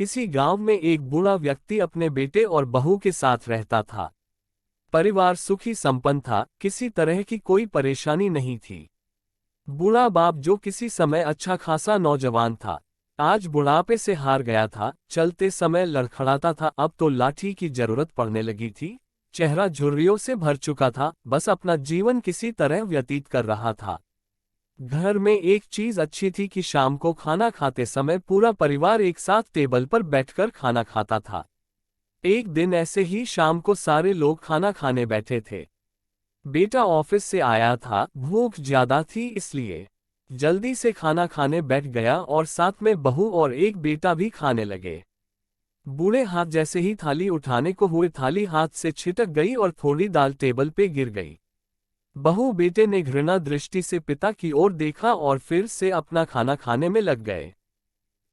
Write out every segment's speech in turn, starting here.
किसी गांव में एक बूढ़ा व्यक्ति अपने बेटे और बहू के साथ रहता था। परिवार सुखी संपन्न था, किसी तरह की कोई परेशानी नहीं थी। बूढ़ा बाप जो किसी समय अच्छा खासा नौजवान था, आज बुढ़ापे से हार गया था। चलते समय लड़खड़ाता था, अब तो लाठी की जरूरत पड़ने लगी थी। चेहरा झुर्रियों से भर चुका था, बस अपना जीवन किसी तरह व्यतीत कर रहा था। घर में एक चीज अच्छी थी कि शाम को खाना खाते समय पूरा परिवार एक साथ टेबल पर बैठकर खाना खाता था। एक दिन ऐसे ही शाम को सारे लोग खाना खाने बैठे थे। बेटा ऑफिस से आया था, भूख ज्यादा थी इसलिए जल्दी से खाना खाने बैठ गया और साथ में बहू और एक बेटा भी खाने लगे। बूढ़े हाथ जैसे ही थाली उठाने को हुए, थाली हाथ से छिटक गई और थोड़ी दाल टेबल पे गिर गई। बहू बेटे ने घृणा दृष्टि से पिता की ओर देखा और फिर से अपना खाना खाने में लग गए।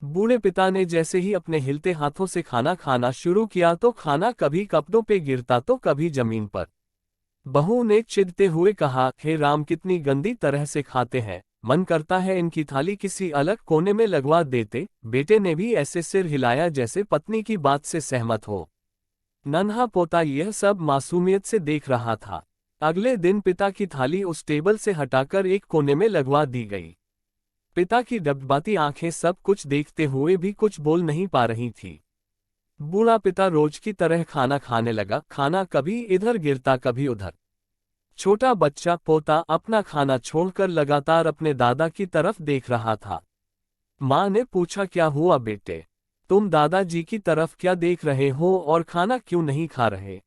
बूढ़े पिता ने जैसे ही अपने हिलते हाथों से खाना खाना शुरू किया तो खाना कभी कपड़ों पे गिरता तो कभी जमीन पर। बहू ने चिढ़ते हुए कहा, हे राम, कितनी गंदी तरह से खाते हैं, मन करता है इनकी थाली किसी अलग कोने में लगवा देते। बेटे ने भी ऐसे सिर हिलाया जैसे पत्नी की बात से सहमत हो। नन्हा पोता यह सब मासूमियत से देख रहा था। अगले दिन पिता की थाली उस टेबल से हटाकर एक कोने में लगवा दी गई। पिता की डबडबाती आंखें सब कुछ देखते हुए भी कुछ बोल नहीं पा रही थी। बूढ़ा पिता रोज की तरह खाना खाने लगा, खाना कभी इधर गिरता कभी उधर। छोटा बच्चा पोता अपना खाना छोड़कर लगातार अपने दादा की तरफ देख रहा था। माँ ने पूछा, क्या हुआ बेटे, तुम दादाजी की तरफ क्या देख रहे हो और खाना क्यों नहीं खा रहे?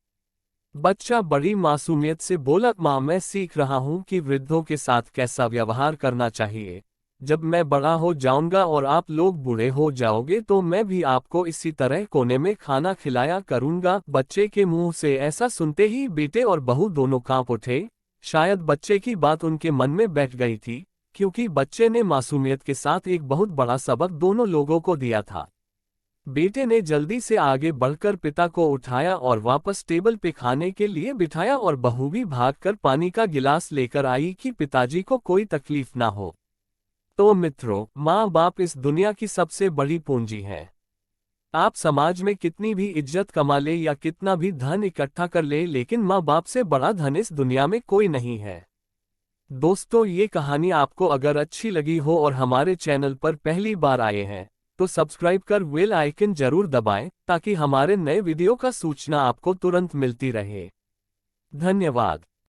बच्चा बड़ी मासूमियत से बोला, माँ, मैं सीख रहा हूँ कि वृद्धों के साथ कैसा व्यवहार करना चाहिए। जब मैं बड़ा हो जाऊंगा और आप लोग बूढ़े हो जाओगे तो मैं भी आपको इसी तरह कोने में खाना खिलाया करूंगा। बच्चे के मुंह से ऐसा सुनते ही बेटे और बहू दोनों कांप उठे। शायद बच्चे की बात उनके मन में बैठ गई थी, क्योंकि बच्चे ने मासूमियत के साथ एक बहुत बड़ा सबक दोनों लोगों को दिया था। बेटे ने जल्दी से आगे बढ़कर पिता को उठाया और वापस टेबल पे खाने के लिए बिठाया और बहू भी भागकर पानी का गिलास लेकर आई कि पिताजी को कोई तकलीफ ना हो। तो मित्रों, माँ बाप इस दुनिया की सबसे बड़ी पूंजी है। आप समाज में कितनी भी इज्जत कमा ले या कितना भी धन इकट्ठा कर ले, लेकिन माँ बाप से बड़ा धन इस दुनिया में कोई नहीं है। दोस्तों, ये कहानी आपको अगर अच्छी लगी हो और हमारे चैनल पर पहली बार आए हैं तो सब्सक्राइब कर बेल आइकन जरूर दबाएं ताकि हमारे नए वीडियो का सूचना आपको तुरंत मिलती रहे। धन्यवाद।